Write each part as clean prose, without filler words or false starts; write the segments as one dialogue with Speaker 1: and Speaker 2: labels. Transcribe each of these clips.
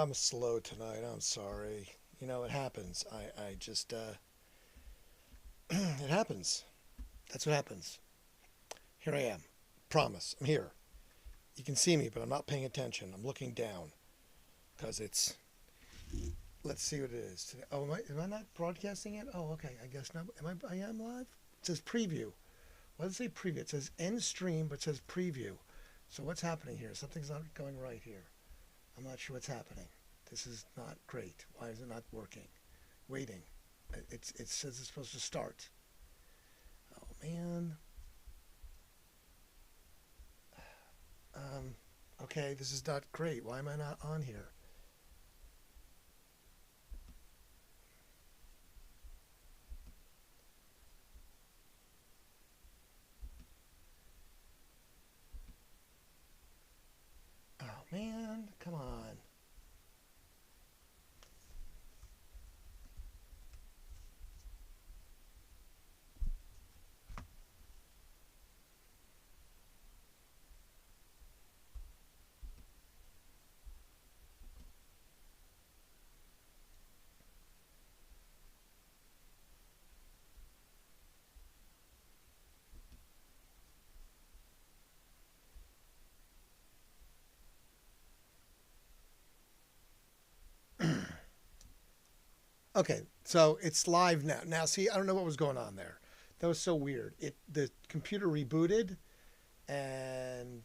Speaker 1: I'm slow tonight. I'm sorry. It happens. I just, it happens. That's what happens. Here I am. Promise. I'm here. You can see me, but I'm not paying attention. I'm looking down because let's see what it is today. Oh, am I not broadcasting it? Oh, okay. I guess not. I am live? It says preview. What does it say preview? It says end stream, but it says preview. So what's happening here? Something's not going right here. I'm not sure what's happening. This is not great. Why is it not working? Waiting. It says it's supposed to start. Oh, man. Okay, this is not great. Why am I not on here? Oh, man. Come on. Okay, so it's live now. Now, see, I don't know what was going on there. That was so weird. The computer rebooted and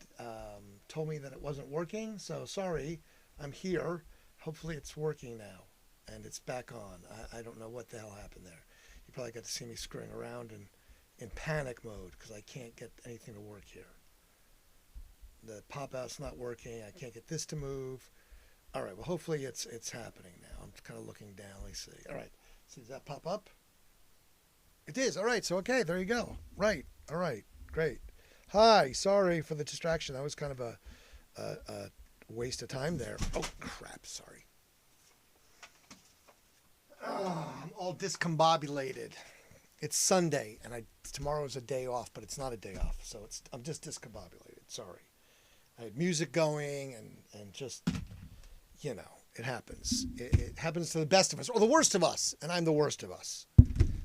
Speaker 1: told me that it wasn't working. So sorry, I'm here. Hopefully, it's working now, and it's back on. I don't know what the hell happened there. You probably got to see me screwing around and in panic mode because I can't get anything to work here. The pop out's not working. I can't get this to move. All right. Well, hopefully it's happening now. I'm kind of looking down. Let me see. All right. See, does that pop up? It is. All right. So okay, there you go. Right. All right. Great. Hi. Sorry for the distraction. That was kind of a waste of time there. Oh crap. Sorry. Oh, I'm all discombobulated. It's Sunday, and tomorrow is a day off, but it's not a day off. So I'm just discombobulated. Sorry. I had music going and just. It happens. It happens to the best of us, or the worst of us, and I'm the worst of us.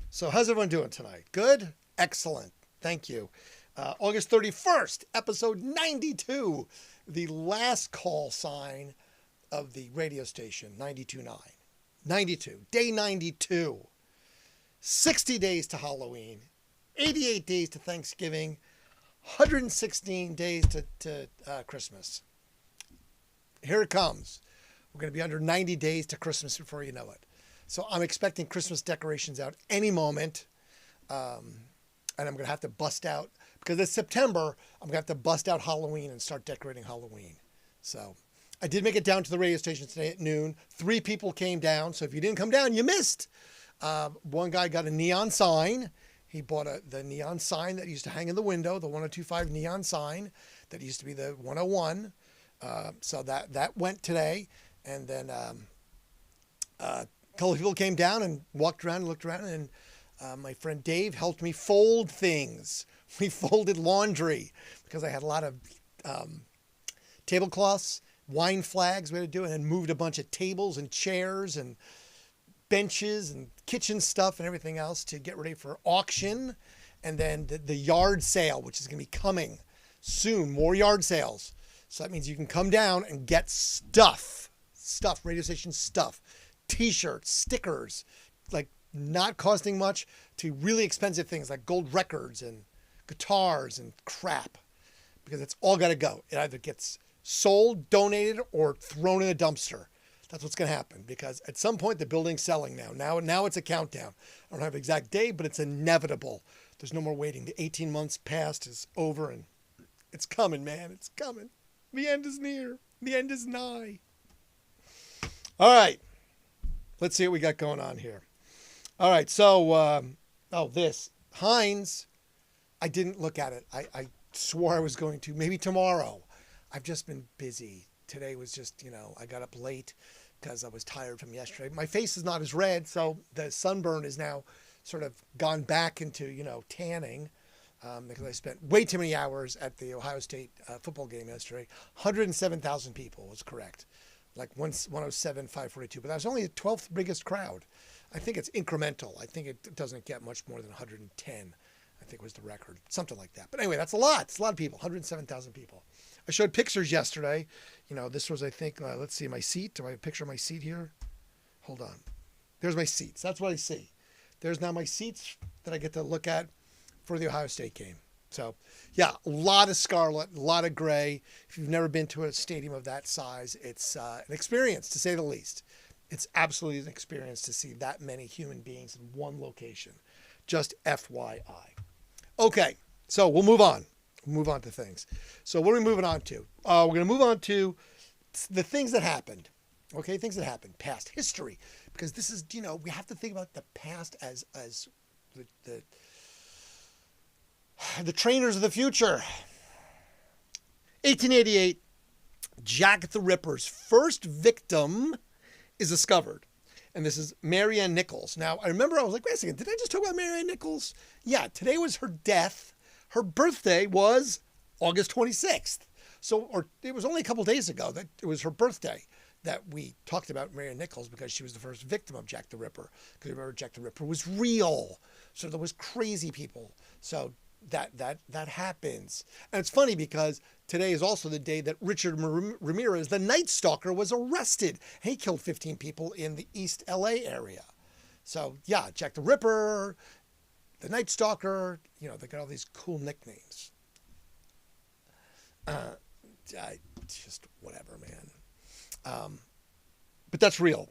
Speaker 1: So how's everyone doing tonight? Good? Excellent. Thank you. August 31st, episode 92, the last call sign of the radio station, 92.9. 92, day 92. 60 days to Halloween, 88 days to Thanksgiving, 116 days to Christmas. Here it comes. We're going to be under 90 days to Christmas before you know it. So I'm expecting Christmas decorations out any moment. And I'm going to have to bust out, because it's September, I'm going to have to bust out Halloween and start decorating Halloween. So I did make it down to the radio station today at noon. 3 people came down. So if you didn't come down, you missed. One guy got a neon sign. He bought the neon sign that used to hang in the window, the 1025 neon sign that used to be the 101. So that went today. And then a couple of people came down and walked around and looked around. And my friend Dave helped me fold things. We folded laundry because I had a lot of tablecloths, wine flags we had to do, and then moved a bunch of tables and chairs and benches and kitchen stuff and everything else to get ready for auction. And then the yard sale, which is going to be coming soon. More yard sales. So that means you can come down and get stuff, radio station stuff, t-shirts, stickers, like not costing much to really expensive things like gold records and guitars and crap, because it's all got to go. It either gets sold, donated, or thrown in a dumpster. That's what's going to happen, because at some point the building's selling now. Now it's a countdown. I don't have an exact date, but it's inevitable. There's no more waiting. The 18 months past is over, and it's coming, man. It's coming. The end is near. The end is nigh. All right. Let's see what we got going on here. All right. So, this. Heinz, I didn't look at it. I swore I was going to. Maybe tomorrow. I've just been busy. Today was just, I got up late because I was tired from yesterday. My face is not as red, so the sunburn is now sort of gone back into, tanning. Because I spent way too many hours at the Ohio State football game yesterday. 107,000 people was correct. like 107, 542. But that was only the 12th biggest crowd. I think it's incremental. I think it doesn't get much more than 110. I think was the record, something like that. But anyway, that's a lot. It's a lot of people, 107,000 people. I showed pictures yesterday. This was, I think, let's see, my seat. Do I have a picture of my seat here? Hold on. There's my seats. That's what I see. There's now my seats that I get to look at for the Ohio State game. So, yeah, a lot of scarlet, a lot of gray. If you've never been to a stadium of that size, it's an experience, to say the least. It's absolutely an experience to see that many human beings in one location. Just FYI. Okay, so we'll move on. We'll move on to things. So what are we moving on to? We're going to move on to the things that happened. Okay, things that happened, past history. Because this is, we have to think about the past as the trainers of the future. 1888, Jack the Ripper's first victim is discovered. And this is Mary Ann Nichols. Now, I remember I was like, wait a second, did I just talk about Mary Ann Nichols? Yeah, today was her death. Her birthday was August 26th. Or it was only a couple days ago that it was her birthday that we talked about Mary Ann Nichols, because she was the first victim of Jack the Ripper. Because remember, Jack the Ripper was real. So there was crazy people. So that happens. And it's funny because today is also the day that Richard Ramirez, the Night Stalker, was arrested. He killed 15 people in the East LA area. So yeah, Jack the Ripper, the Night Stalker, they got all these cool nicknames. Just whatever, man. But that's real.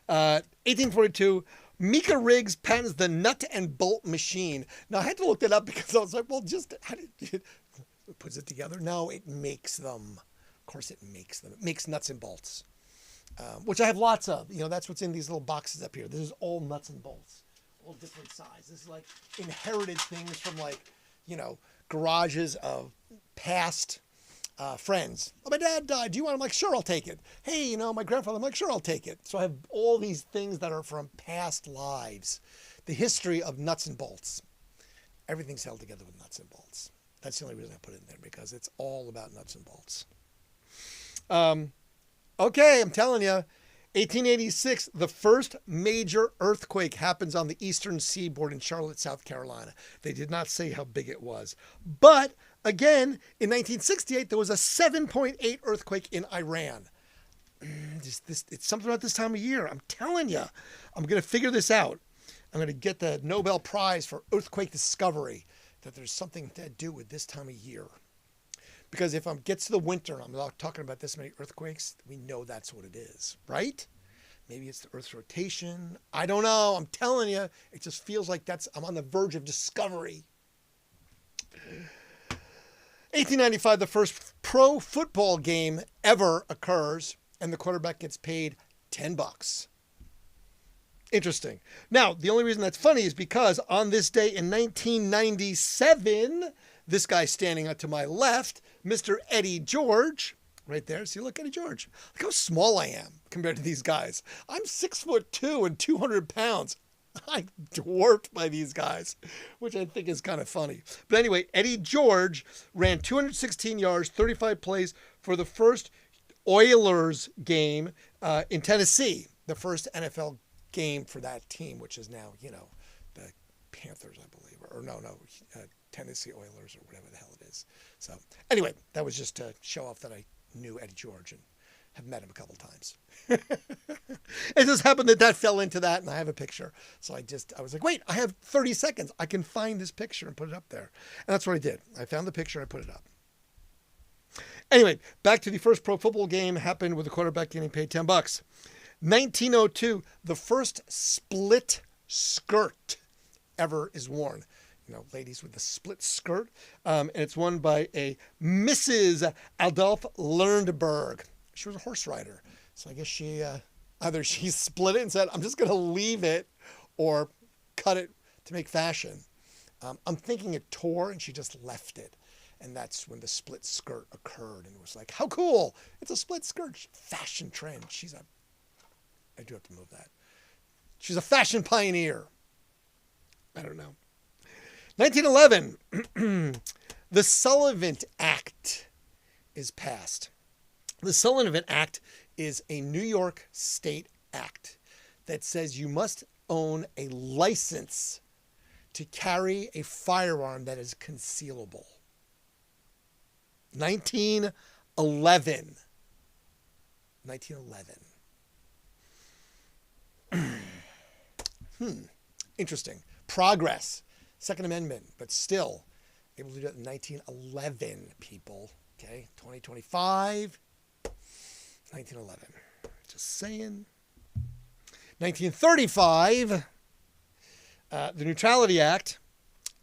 Speaker 1: 1842, Mika Riggs patents the nut and bolt machine. Now, I had to look that up because I was like, well, just how did it puts it together? No, it makes them. Of course, it makes them. It makes nuts and bolts, which I have lots of. That's what's in these little boxes up here. This is all nuts and bolts, all different size. This is like inherited things from garages of past friends. Oh, my dad died. Do you want it? I'm like, sure, I'll take it. Hey, my grandfather, I'm like, sure, I'll take it. So I have all these things that are from past lives. The history of nuts and bolts. Everything's held together with nuts and bolts. That's the only reason I put it in there, because it's all about nuts and bolts. Okay, I'm telling you, 1886, the first major earthquake happens on the eastern seaboard in Charlotte, South Carolina. They did not say how big it was. But again, in 1968, there was a 7.8 earthquake in Iran. It's something about this time of year. I'm telling you, I'm going to figure this out. I'm going to get the Nobel Prize for earthquake discovery, that there's something to do with this time of year. Because if it gets to the winter and I'm not talking about this many earthquakes, we know that's what it is, right? Maybe it's the Earth's rotation. I don't know. I'm telling you, it just feels like I'm on the verge of discovery. 1895, the first pro football game ever occurs, and the quarterback gets paid $10. Interesting. Now, the only reason that's funny is because on this day in 1997, this guy standing to my left, Mr. Eddie George, right there. See, look, Eddie George. Look how small I am compared to these guys. I'm 6'2" and 200 pounds. I'm dwarfed by these guys, which I think is kind of funny. But anyway, Eddie George ran 216 yards, 35 plays for the first Oilers game in Tennessee, the first NFL game for that team, which is now, the Panthers, I believe, or no, Tennessee Oilers or whatever the hell it is. So anyway, that was just to show off that I knew Eddie George and have met him a couple times. It just happened that fell into that, and I have a picture. So I was like, wait, I have 30 seconds. I can find this picture and put it up there. And that's what I did. I found the picture and I put it up. Anyway, back to the first pro football game happened with the quarterback getting paid $10. 1902, the first split skirt ever is worn. Ladies with the split skirt. And it's worn by a Mrs. Adolph Lundberg. She was a horse rider. So I guess she either she split it and said, I'm just going to leave it, or cut it to make fashion. I'm thinking it tore and she just left it. And that's when the split skirt occurred. And it was like, how cool. It's a split skirt. Fashion trend. I do have to move that. She's a fashion pioneer. I don't know. 1911, the Sullivan Act is passed. The Sullivan Act is a New York State act that says you must own a license to carry a firearm that is concealable. 1911. 1911. Interesting. Progress. Second Amendment, but still able to do it in 1911, people. Okay, 2025, 1911. Just saying. 1935, the Neutrality Act,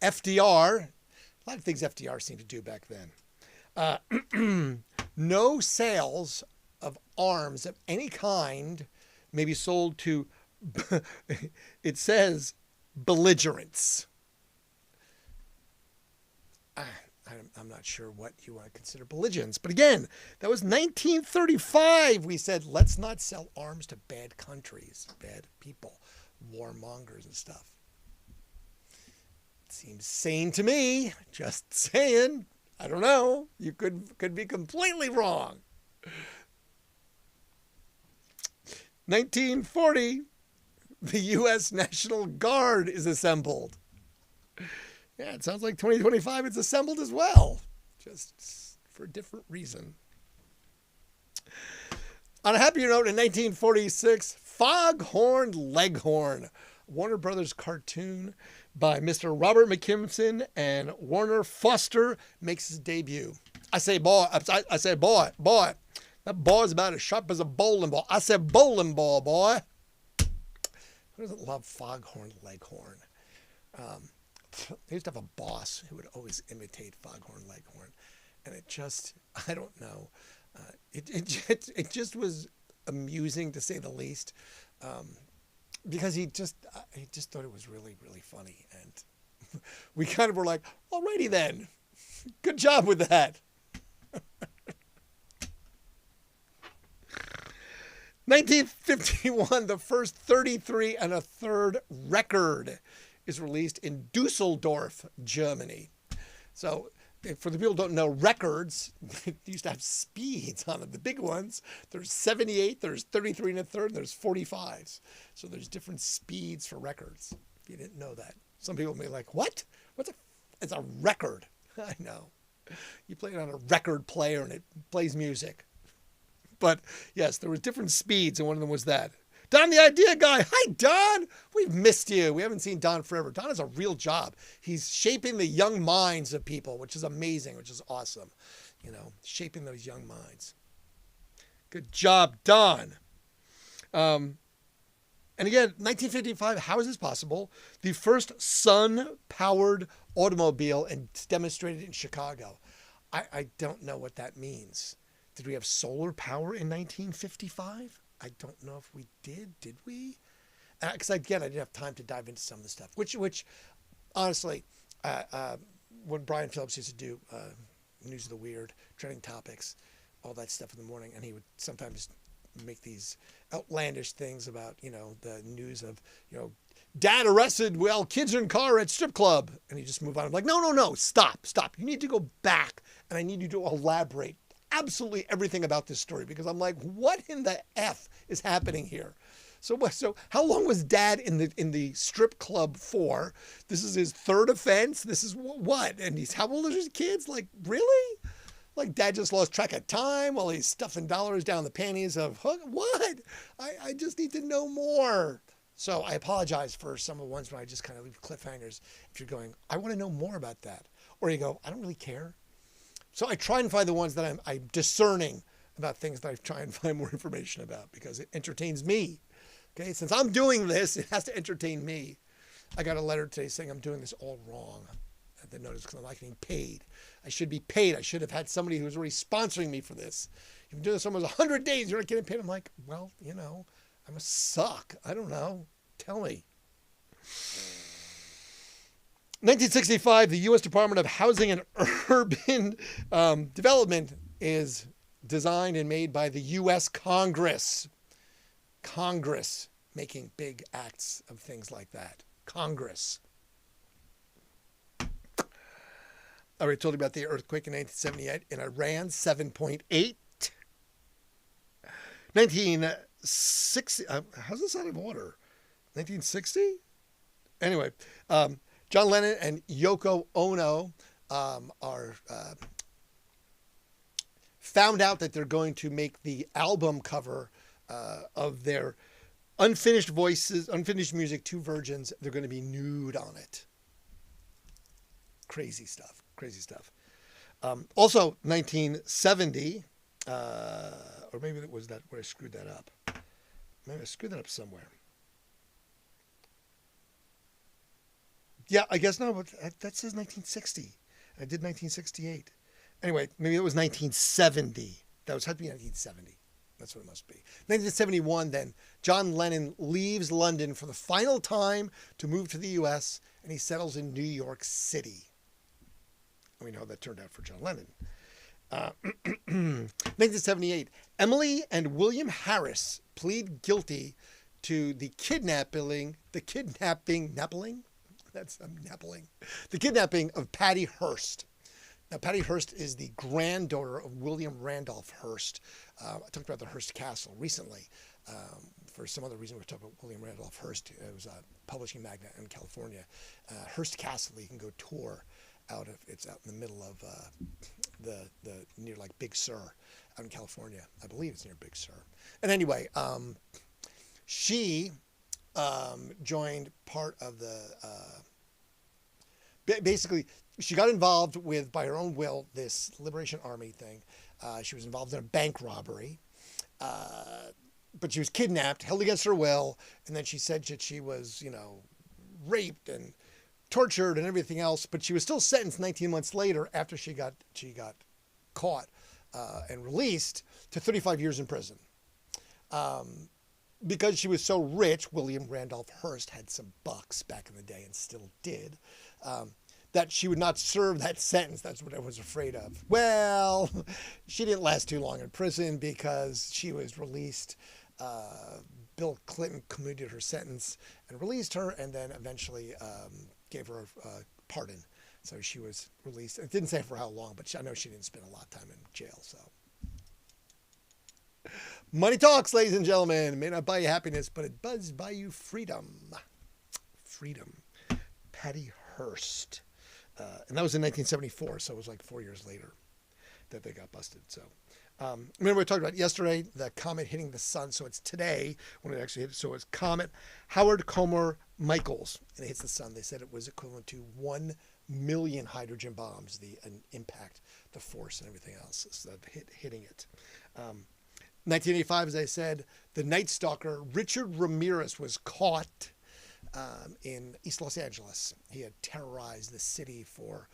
Speaker 1: FDR. A lot of things FDR seemed to do back then. No sales of arms of any kind may be sold to, it says, belligerents. I'm not sure what you want to consider belligerents. But again, that was 1935. We said, let's not sell arms to bad countries, bad people, warmongers and stuff. Seems sane to me. Just saying. I don't know. You could be completely wrong. 1940, the U.S. National Guard is assembled. Yeah, it sounds like 2025 it's assembled as well, just for a different reason. On a happier note, in 1946, Foghorn Leghorn, Warner Brothers cartoon by Mr. Robert McKimson and Warner Foster, makes his debut. I say, boy. That ball's about as sharp as a bowling ball. I said bowling ball, boy. Who doesn't love Foghorn Leghorn? They used to have a boss who would always imitate Foghorn Leghorn. And it just, I don't know. It just was amusing, to say the least. Because he just thought it was really, really funny. And we kind of were like, alrighty then. Good job with that. 1951, the first 33 1/3 record is released in Dusseldorf, Germany. So for the people who don't know, records used to have speeds on them. The big ones, there's 78, there's 33 1/3, there's 45s. So there's different speeds for records, if you didn't know that. Some people may be like, what? It's a record. I know. You play it on a record player and it plays music. But yes, there were different speeds, and one of them was that. Don, the idea guy. Hi, Don. We've missed you. We haven't seen Don forever. Don has a real job. He's shaping the young minds of people, which is amazing, which is awesome. You know, shaping those young minds. Good job, Don. And again, 1955, how is this possible? The first sun-powered automobile and demonstrated in Chicago. I don't know what that means. Did we have solar power in 1955? I don't know if we did. Did we? Because again, I didn't have time to dive into some of the stuff. Which, honestly, when Brian Phillips used to do News of the Weird, trending topics, all that stuff in the morning, and he would sometimes make these outlandish things about, the news of, dad arrested while kids are in car at strip club, and he just move on. I'm like, no, stop. You need to go back, and I need you to elaborate absolutely everything about this story, because I'm like, what in the F is happening here? So how long was dad in the strip club for? This is his third offense. This is what? And how old are his kids? Like, really? Like dad just lost track of time while he's stuffing dollars down the panties of what? I just need to know more. So I apologize for some of the ones where I just kind of leave cliffhangers. If you're going, I want to know more about that. Or you go, I don't really care. So I try and find the ones that I'm discerning about things that I try and find more information about, because it entertains me. Okay, since I'm doing this, it has to entertain me. I got a letter today saying I'm doing this all wrong. I didn't notice because I'm not getting paid. I should be paid. I should have had somebody who was already sponsoring me for this. You've been doing this almost 100 days. You're not getting paid. I'm like, well, I must suck. I don't know. Tell me. 1965, the U.S. Department of Housing and Urban Development is designed and made by the U.S. Congress. Congress making big acts of things like that. Congress. I already told you about the earthquake in 1978 in Iran, 7.8. 1960. How's this out of order? 1960? Anyway, John Lennon and Yoko Ono are found out that they're going to make the album cover of their unfinished voices, unfinished music, two virgins. They're going to be nude on it. Crazy stuff. Crazy stuff. Also, 1970, or maybe it was that where I screwed that up. Maybe I screwed that up somewhere. Yeah, I guess no, but that says 1960. I did 1968. Anyway, maybe it was 1970. That had to be 1970. That's what it must be. 1971, then, John Lennon leaves London for the final time to move to the U.S., and he settles in New York City. We know how that turned out for John Lennon. 1978, Emily and William Harris plead guilty to the kidnapping of Patty Hearst. Now, Patty Hearst is the granddaughter of William Randolph Hearst. I talked about the Hearst Castle recently. For some other reason, we're talking about William Randolph Hearst. It was a publishing magnate in California. Hearst Castle, you can go tour out of. It's out in the middle of the near like Big Sur, out in California. I believe it's near Big Sur. And anyway, she joined part of the. Basically, she got involved with, by her own will, this Liberation Army thing. She was involved in a bank robbery, but she was kidnapped, held against her will, and then she said that she was, raped and tortured and everything else. But she was still sentenced 19 months later after she got caught and released to 35 years in prison. Because she was so rich, William Randolph Hearst had some bucks back in the day and still did. That she would not serve that sentence. That's what I was afraid of. Well, she didn't last too long in prison because she was released. Bill Clinton commuted her sentence and released her, and then eventually gave her a pardon. So she was released. It didn't say for how long, but I know she didn't spend a lot of time in jail. So money talks, ladies and gentlemen. It may not buy you happiness, but it does buy you freedom. Freedom. Patty Hearst. And that was in 1974, so it was like 4 years later that they got busted. So, remember we talked about yesterday, the comet hitting the sun. So it's today when it actually hit. So it's comet Howard Comer Michaels, and it hits the sun. They said it was equivalent to 1 million hydrogen bombs, the impact, the force, and everything else. So hitting it. 1985, as I said, the Night Stalker Richard Ramirez was caught in East Los Angeles. He had terrorized the city for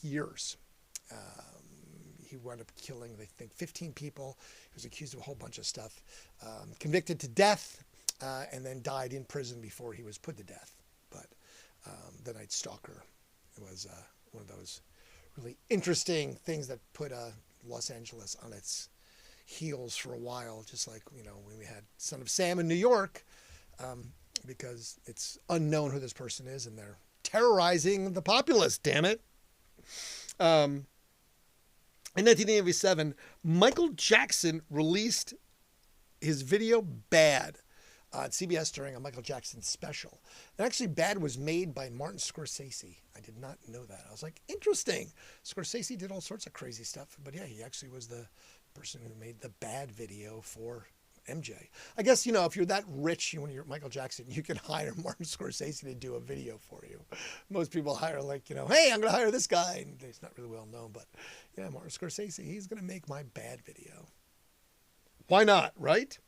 Speaker 1: years. He wound up killing, I think, 15 people. He was accused of a whole bunch of stuff. Convicted to death, and then died in prison before he was put to death. But the Night Stalker was one of those really interesting things that put Los Angeles on its heels for a while, just like, when we had Son of Sam in New York. Because it's unknown who this person is, and they're terrorizing the populace, damn it. In 1987, Michael Jackson released his video Bad on CBS during a Michael Jackson special. And actually, Bad was made by Martin Scorsese. I did not know that. I was like, interesting. Scorsese did all sorts of crazy stuff, but yeah, he actually was the person who made the Bad video for MJ. I guess, if you're that rich, when you're Michael Jackson, you can hire Martin Scorsese to do a video for you. Most people hire hey, I'm going to hire this guy. And he's not really well known, but yeah, Martin Scorsese, he's going to make my Bad video. Why not, right?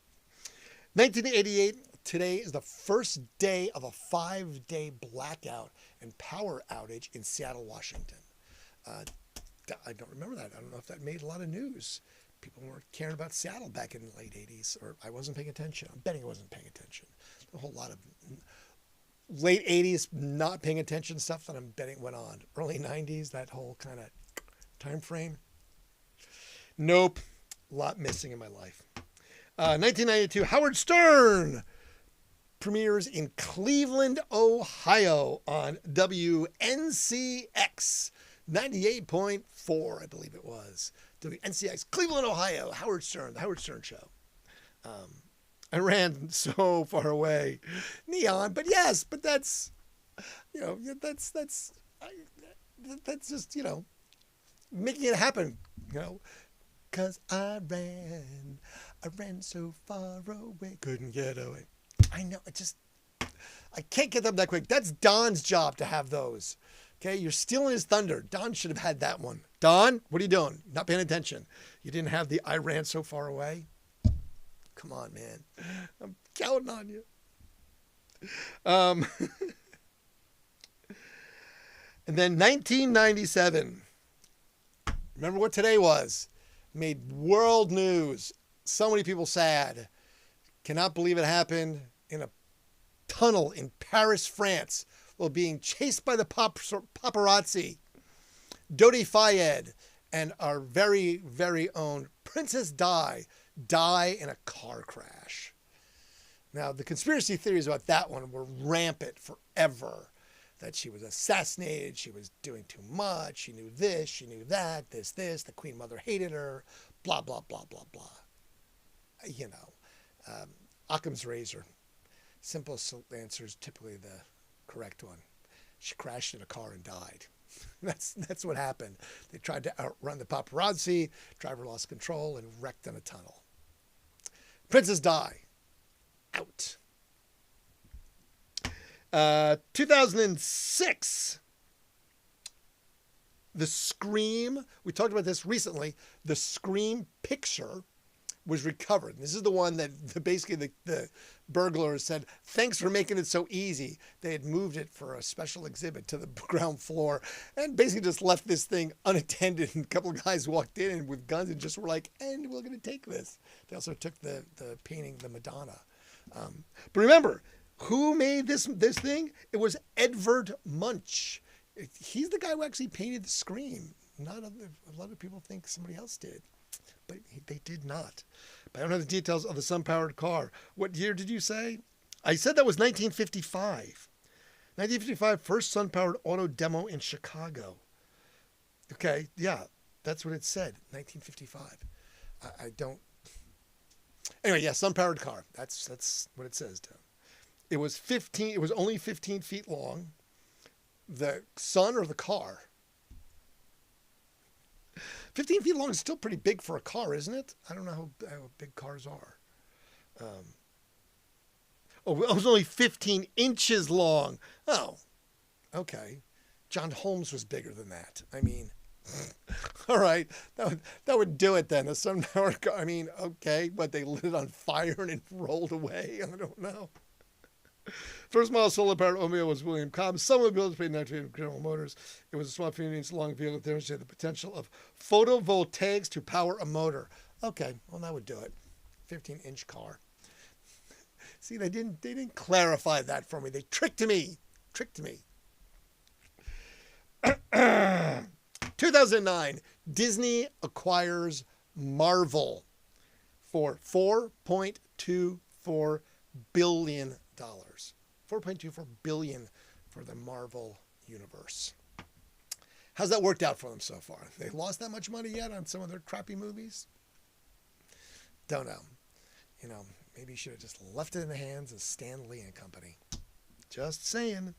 Speaker 1: 1988, today is the first day of a 5-day blackout and power outage in Seattle, Washington. I don't remember that. I don't know if that made a lot of news. People weren't caring about Seattle back in the late 80s, or I wasn't paying attention. I'm betting I wasn't paying attention. A whole lot of late 80s not paying attention stuff that I'm betting went on. Early 90s, that whole kind of time frame. Nope. A lot missing in my life. 1992, Howard Stern premieres in Cleveland, Ohio on WNCX 98.4, I believe it was. WNCX, Cleveland, Ohio, Howard Stern, The Howard Stern Show. I ran so far away. Neon, but yes, but that's, that's just, making it happen, you know. Cause I ran so far away, couldn't get away. I know, I can't get them that quick. That's Don's job to have those. Okay, you're stealing his thunder. Don should have had that one. Don, what are you doing? Not paying attention. You didn't have the I ran so far away? Come on, man. I'm counting on you. And then 1997. Remember what today was? Made world news. So many people sad. Cannot believe it happened in a tunnel in Paris, France, while being chased by the paparazzi. Dodi Fayed and our very, very own Princess Di die in a car crash. Now, the conspiracy theories about that one were rampant forever. That she was assassinated, she was doing too much, she knew this, she knew that, this, the Queen Mother hated her, blah, blah, blah, blah, blah. Occam's razor. Simple answer is typically the correct one. She crashed in a car and died. That's what happened. They tried to outrun the paparazzi, driver lost control, and wrecked in a tunnel. Princess Di. Out. 2006, the Scream, we talked about this recently, the Scream picture was recovered. This is the one that basically the burglars said, thanks for making it so easy. They had moved it for a special exhibit to the ground floor and basically just left this thing unattended. And a couple of guys walked in with guns and just were like, and we're going to take this. They also took the painting, the Madonna. But remember, who made this thing? It was Edvard Munch. He's the guy who actually painted the Scream. A lot of people think somebody else did, but they did not. But I don't have the details of the sun-powered car. What year did you say? I said that was 1955. 1955, first sun-powered auto demo in Chicago. Okay, yeah, that's what it said, 1955. I don't... Anyway, yeah, sun-powered car. That's what it says, Tom. It was only 15 feet long. The sun or the car? 15 feet long is still pretty big for a car, isn't it? I don't know how big cars are. It was only 15 inches long. Oh, okay. John Holmes was bigger than that. I mean, all right. That would do it then. A sun-powered car. I mean, okay, but they lit it on fire and it rolled away. I don't know. First model solar-powered automobile was William Cobb. Some of the builders paid $19 General Motors. It was a small 15-inch long vehicle that demonstrated the potential of photovoltaics to power a motor. Okay, well, that would do it. 15-inch car. See, they didn't clarify that for me. They tricked me. 2009, Disney acquires Marvel for $4.24 billion. $4.24 billion for the Marvel universe. How's that worked out for them so far? They lost that much money yet on some of their crappy movies? Don't know. Maybe you should have just left it in the hands of Stan Lee and company. Just saying.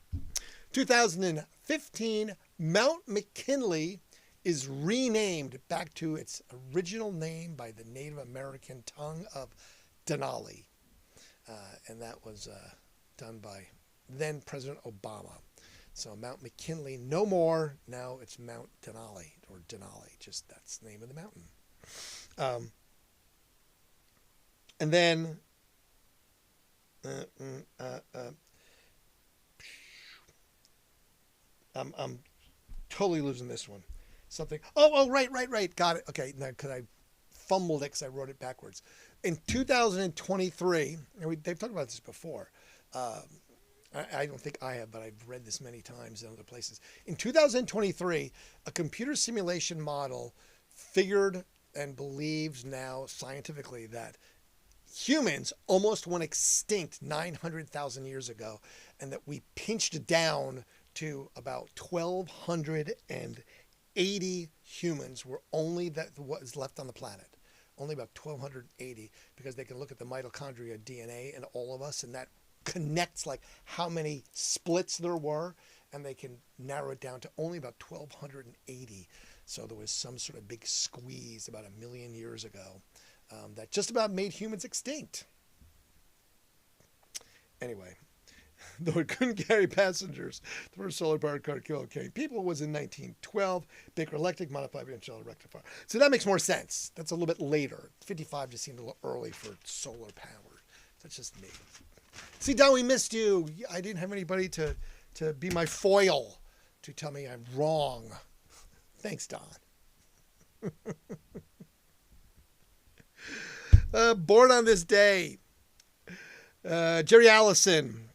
Speaker 1: 2015, Mount McKinley is renamed back to its original name by the Native American tongue of Denali. And that was done by then President Obama. So Mount McKinley, no more. Now it's Mount Denali, or Denali. Just that's the name of the mountain. And then I'm totally losing this one. Something. Oh, right. Got it. Okay, now because I fumbled it because I wrote it backwards. In 2023, and they've talked about this before. I don't think I have, but I've read this many times in other places. In 2023, a computer simulation model figured and believes now scientifically that humans almost went extinct 900,000 years ago, and that we pinched down to about 1,280 humans were only that what is left on the planet. only about 1,280, because they can look at the mitochondria DNA in all of us, and that connects like how many splits there were, and they can narrow it down to only about 1,280. So there was some sort of big squeeze about 1,000,000 years ago that just about made humans extinct. Anyway, though it couldn't carry passengers, the first solar-powered car to kill people was in 1912. Baker Electric modified Angela rectifier. So that makes more sense. That's a little bit later. 55 just seemed a little early for solar-powered. That's just me. See, Don, we missed you. I didn't have anybody to be my foil to tell me I'm wrong. Thanks, Don. Born on this day, Jerry Allison.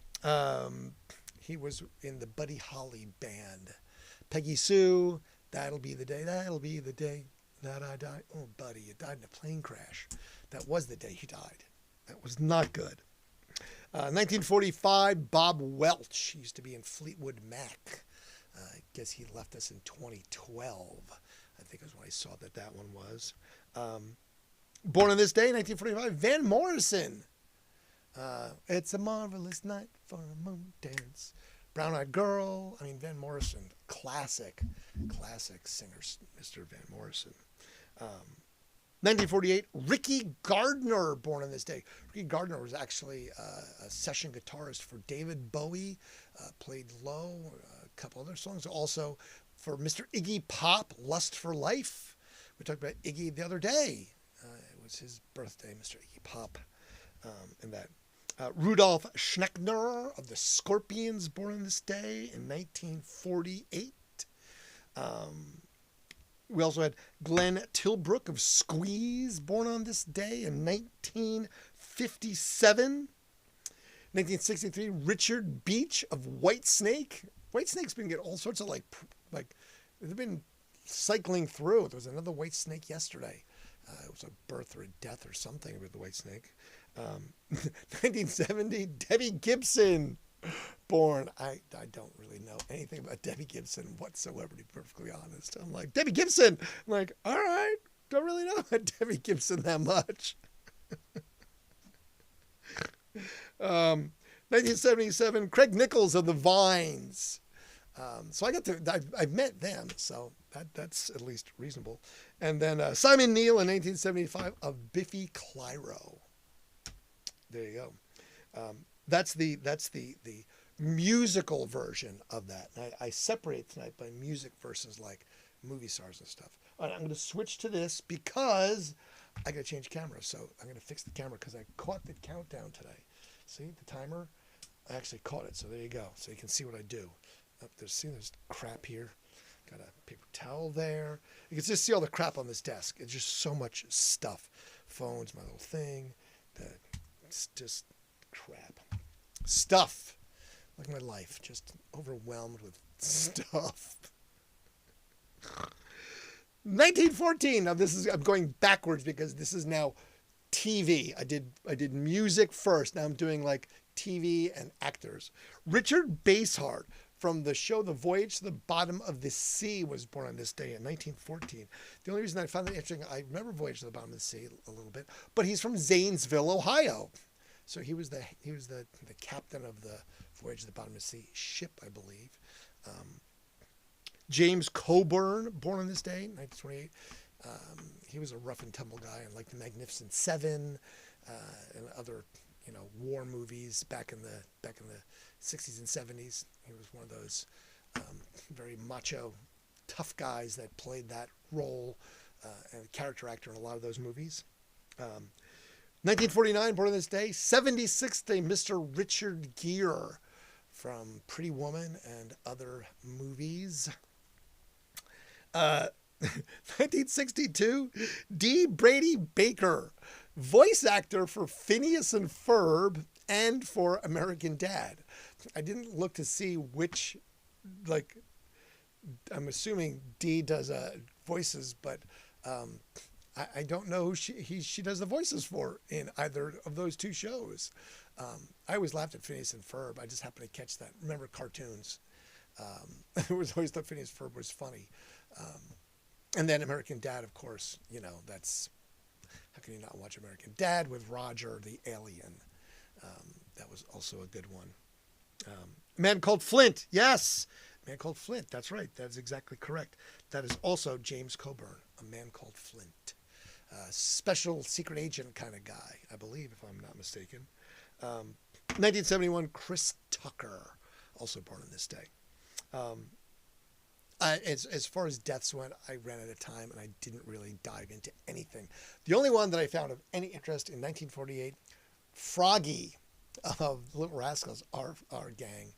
Speaker 1: He was in the Buddy Holly band. Peggy Sue, that'll be the day that I die. Oh, buddy, you died in a plane crash. That was the day he died. That was not good. 1945, Bob Welch. He used to be in Fleetwood Mac. I guess he left us in 2012. I think is when I saw that one was. Born on this day, 1945, Van Morrison. It's a marvelous night for a moon dance. Brown Eyed Girl. I mean, Van Morrison, classic singer, Mr. Van Morrison. 1948, Ricky Gardner, born on this day. Ricky Gardner was actually a session guitarist for David Bowie, played Low, a couple other songs. Also for Mr. Iggy Pop, Lust for Life. We talked about Iggy the other day. It was his birthday, Mr. Iggy Pop, and that. Rudolf Schneckner of the Scorpions, born on this day in 1948. We also had Glenn Tilbrook of Squeeze, born on this day in 1957. 1963, Richard Beach of Whitesnake. Whitesnake's been getting all sorts of like they've been cycling through. There was another Whitesnake yesterday. It was a birth or a death or something with the Whitesnake. 1970, Debbie Gibson, born. I don't really know anything about Debbie Gibson whatsoever, to be perfectly honest. I'm like, Debbie Gibson! I'm like, all right, don't really know about Debbie Gibson that much. 1977, Craig Nichols of the Vines. So I've met them, so that's at least reasonable. And then Simon Neil in 1975 of Biffy Clyro. There you go. That's the musical version of that. And I separate tonight by music versus like movie stars and stuff. All right, I'm going to switch to this because I got to change cameras. So I'm going to fix the camera because I caught the countdown today. See the timer? I actually caught it. So there you go. So you can see what I do. There's crap here. Got a paper towel there. You can just see all the crap on this desk. It's just so much stuff. Phones, my little thing. It's just crap. Stuff. Like my life. Just overwhelmed with stuff. 1914. Now I'm going backwards because this is now TV. I did music first. Now I'm doing like TV and actors. Richard Basehart from the show The Voyage to the Bottom of the Sea was born on this day in 1914. The only reason I found that interesting, I remember Voyage to the Bottom of the Sea a little bit, but he's from Zanesville, Ohio. So he was the captain of the Voyage to the Bottom of the Sea ship, I believe. James Coburn, born on this day, 1928. He was a rough and tumble guy in like The Magnificent Seven and other war movies back in the 60s and 70s. He was one of those very macho, tough guys that played that role and a character actor in a lot of those movies. 1949, born on this day. 76th day, Mr. Richard Gere from Pretty Woman and other movies. 1962, D. Brady Baker, voice actor for Phineas and Ferb and for American Dad. I didn't look to see which, I'm assuming D does voices, but I don't know who she does the voices for in either of those two shows. I always laughed at Phineas and Ferb. I just happened to catch that. Remember cartoons. I always thought Phineas and Ferb was funny. And then American Dad, of course, that's How can you not watch American Dad with Roger the Alien? That was also a good one. A Man Called Flint. Yes. A Man Called Flint. That's right. That's exactly correct. That is also James Coburn. A Man Called Flint. Special secret agent kind of guy, I believe, if I'm not mistaken. 1971, Chris Tucker, also born on this day. As far as deaths went, I ran out of time and I didn't really dive into anything. The only one that I found of any interest in 1948, Froggy of Little Rascals, our gang,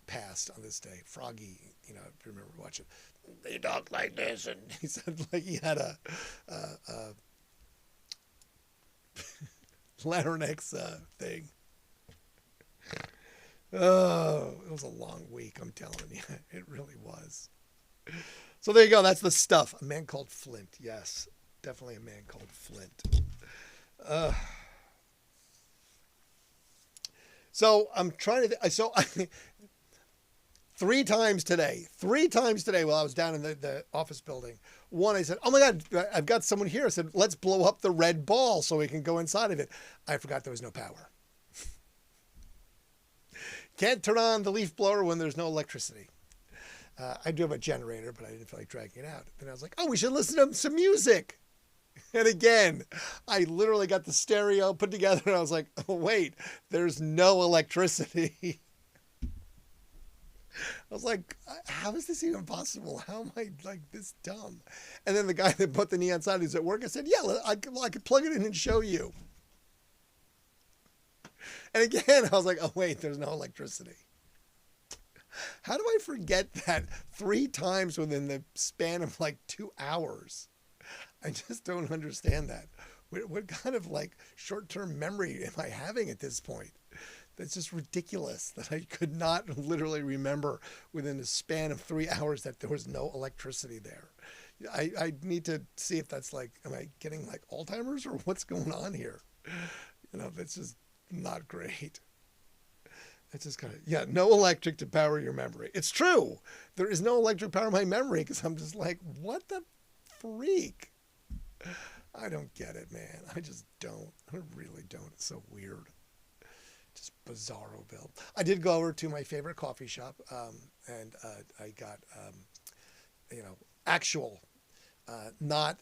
Speaker 1: passed on this day. Froggy, if you remember watching, they talk like this, and he said like he had a larynx thing. Oh, it was a long week, I'm telling you. It really was. So there you go. That's the stuff. A Man Called Flint. Yes, definitely A Man Called Flint. So I'm trying to... Three times today while I was down in the office building. One, I said, oh my God, I've got someone here. I said, let's blow up the red ball so we can go inside of it. I forgot there was no power. Can't turn on the leaf blower when there's no electricity. I do have a generator, but I didn't feel like dragging it out. Then I was like, oh, we should listen to some music. And again, I literally got the stereo put together and I was like, oh, wait, there's no electricity. I was like, how is this even possible? How am I like this dumb? And then the guy that put the neon sign is at work. I said, yeah, I could plug it in and show you. And again, I was like, oh, wait, there's no electricity. How do I forget that 3 times within the span of like 2 hours? I just don't understand that. What kind of like short-term memory am I having at this point? That's just ridiculous that I could not literally remember within the span of 3 hours that there was no electricity there. I need to see if that's like, am I getting like Alzheimer's or what's going on here? That's just not great. It's just kind of, yeah, no electric to power your memory. It's true. There is no electric power in my memory because I'm just like, what the freak? I don't get it, man. I just don't. I really don't. It's so weird. Just bizarro-ville. I did go over to my favorite coffee shop, and I got, actual, not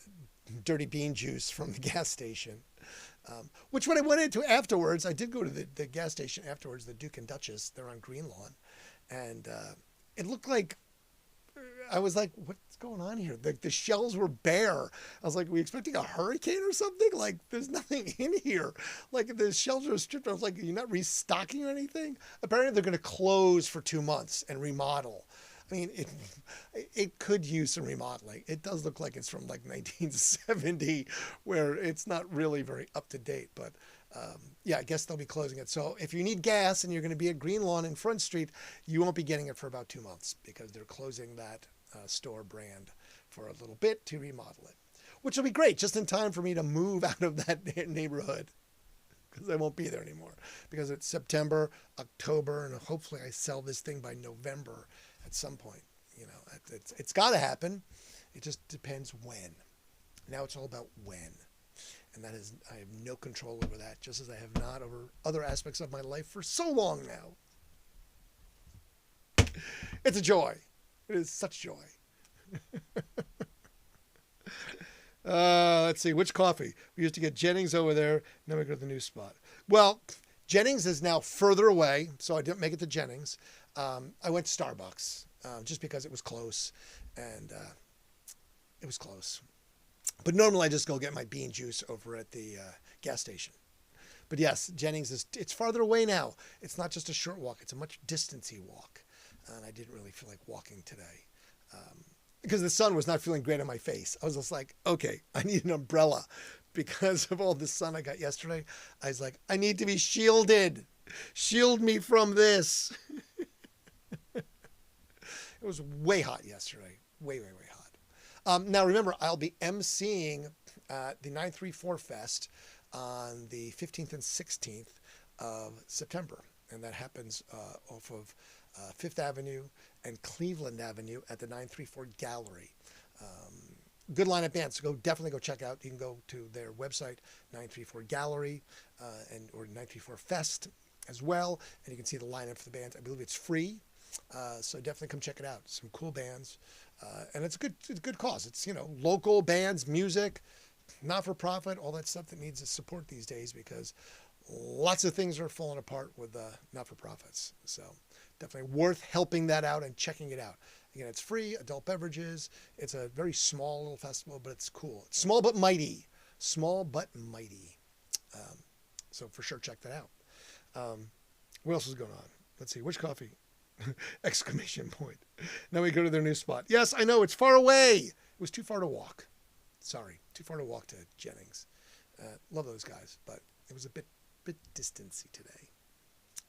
Speaker 1: dirty bean juice from the gas station. Which when I went into afterwards, I did go to the gas station afterwards, the Duke and Duchess. They're on Green Lawn. And it looked like, I was like, what's going on here? The shelves were bare. I was like, are we expecting a hurricane or something? Like, there's nothing in here. Like, the shelves are stripped. I was like, you're not restocking or anything? Apparently, they're going to close for 2 months and remodel. I mean, it could use some remodeling. It does look like it's from like 1970, where it's not really very up to date. But yeah, I guess they'll be closing it. So if you need gas and you're going to be at Green Lawn in Front Street, you won't be getting it for about 2 months because they're closing that store brand for a little bit to remodel it, which will be great, just in time for me to move out of that neighborhood because I won't be there anymore because it's September, October, and hopefully I sell this thing by November. At some point, it's got to happen. It just depends when. Now it's all about when. And that is, I have no control over that, just as I have not over other aspects of my life for so long now. It's a joy. It is such joy. Let's see, which coffee? We used to get Jennings over there. Now we go to the new spot. Well, Jennings is now further away, so I didn't make it to Jennings. I went to Starbucks just because it was close, and it was close. But normally I just go get my bean juice over at the gas station. But yes, Jennings it's farther away now. It's not just a short walk. It's a much distancey walk. And I didn't really feel like walking today because the sun was not feeling great on my face. I was just like, okay, I need an umbrella because of all the sun I got yesterday. I was like, I need to be shielded. Shield me from this. It was way hot yesterday. Way, way, way hot. Now, remember, I'll be emceeing the 934 Fest on the 15th and 16th of September. And that happens off of 5th Avenue and Cleveland Avenue at the 934 Gallery. good lineup bands. So definitely go check out. You can go to their website, 934 Gallery, or 934 Fest as well, and you can see the lineup for the bands. I believe it's free, so definitely come check it out. Some cool bands, and it's a good cause. It's local bands, music, not for profit, all that stuff that needs support these days because lots of things are falling apart with not for profits. So definitely worth helping that out and checking it out. Again, it's free, adult beverages. It's a very small little festival, but it's cool. It's small but mighty. Small but mighty. So for sure, check that out. What else is going on? Let's see. Which coffee? Exclamation point. Now we go to their new spot. Yes, I know. It's far away. It was too far to walk. Sorry. Too far to walk to Jennings. Love those guys, but it was a bit distancy today.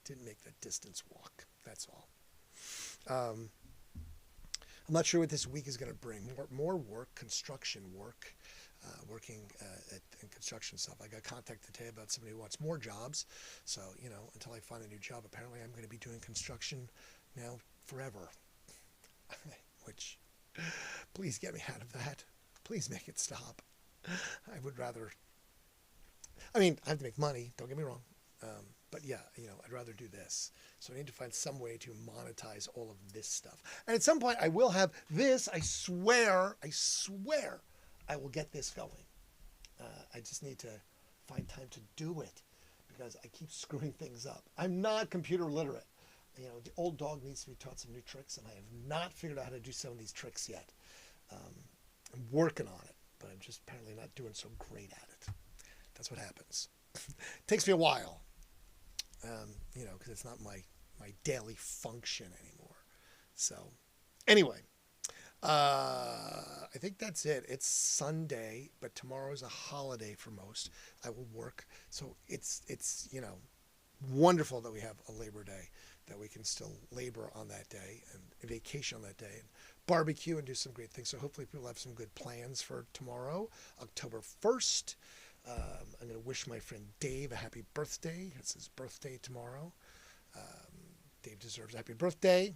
Speaker 1: Didn't make that distance walk. That's all. I'm not sure what this week is going to bring. More work, construction work, working in construction stuff. I got contacted today about somebody who wants more jobs. So, until I find a new job, apparently I'm going to be doing construction now forever. Which, please get me out of that. Please make it stop. I would rather... I have to make money, don't get me wrong. But yeah, I'd rather do this. So I need to find some way to monetize all of this stuff. And at some point I will have this. I swear I will get this going. I just need to find time to do it because I keep screwing things up. I'm not computer literate. The old dog needs to be taught some new tricks, and I have not figured out how to do some of these tricks yet. I'm working on it, but I'm just apparently not doing so great at it. That's what happens. Takes me a while, because it's not my daily function anymore. So, anyway, I think that's it. It's Sunday, but tomorrow's a holiday for most. I will work, so it's wonderful that we have a Labor Day, that we can still labor on that day and vacation on that day and barbecue and do some great things. So hopefully people have some good plans for tomorrow, October 1st. I'm going to wish my friend Dave a happy birthday. It's his birthday tomorrow. Dave deserves a happy birthday.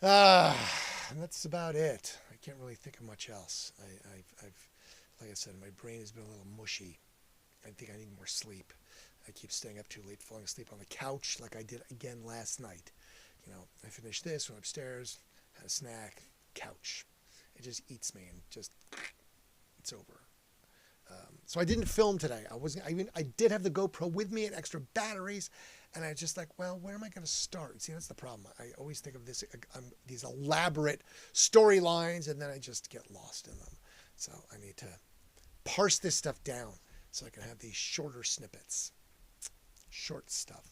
Speaker 1: And that's about it. I can't really think of much else. I've like I said, my brain has been a little mushy. I think I need more sleep. I keep staying up too late, falling asleep on the couch like I did again last night. I finished this, went upstairs, had a snack, couch. It just eats me and it's over. So I didn't film today. I did have the GoPro with me and extra batteries, and I just well, where am I going to start? See, that's the problem. I always think of these elaborate storylines, and then I just get lost in them. So I need to parse this stuff down so I can have these shorter snippets, short stuff.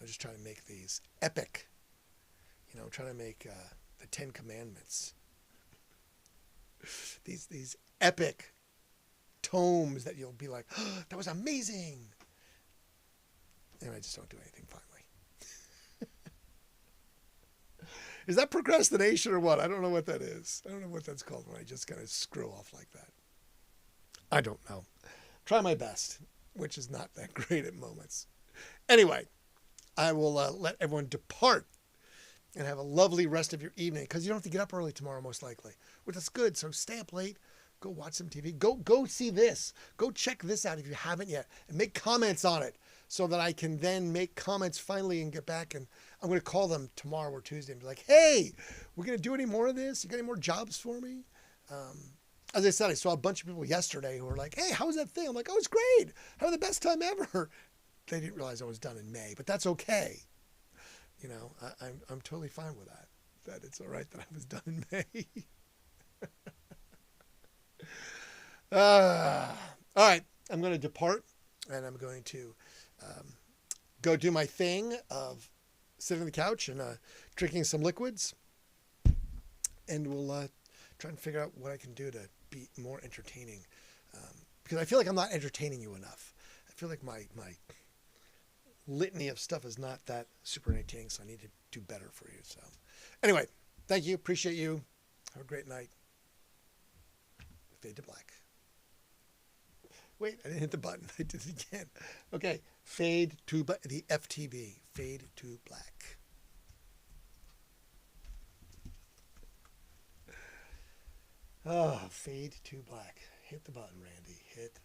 Speaker 1: I'm just trying to make these epic. I'm trying to make the 10 Commandments. These epic tomes that you'll be like, oh, that was amazing. And I just don't do anything finally. Is that procrastination or what? I don't know what that is. I don't know what that's called when I just kind of screw off like that. I don't know. Try my best, which is not that great at moments. Anyway, I will let everyone depart and have a lovely rest of your evening because you don't have to get up early tomorrow most likely, which is good. So stay up late. Go watch some TV. Go see this. Go check this out if you haven't yet and make comments on it so that I can then make comments finally and get back. And I'm going to call them tomorrow or Tuesday and be like, hey, we're going to do any more of this? You got any more jobs for me? As I said, I saw a bunch of people yesterday who were like, hey, how was that thing? I'm like, oh, it's great. Having the best time ever. They didn't realize I was done in May, but that's okay. I'm totally fine with that. That it's all right that I was done in May. All right, I'm going to depart, and I'm going to go do my thing of sitting on the couch and drinking some liquids, and we'll try and figure out what I can do to be more entertaining, because I feel like I'm not entertaining you enough. I feel like my litany of stuff is not that super entertaining, so I need to do better for you. So anyway, thank you. Appreciate you. Have a great night. Fade to black. Wait, I didn't hit the button. I did it again. Okay. Fade to the FTB. Fade to black. Oh, fade to black. Hit the button, Randy. Hit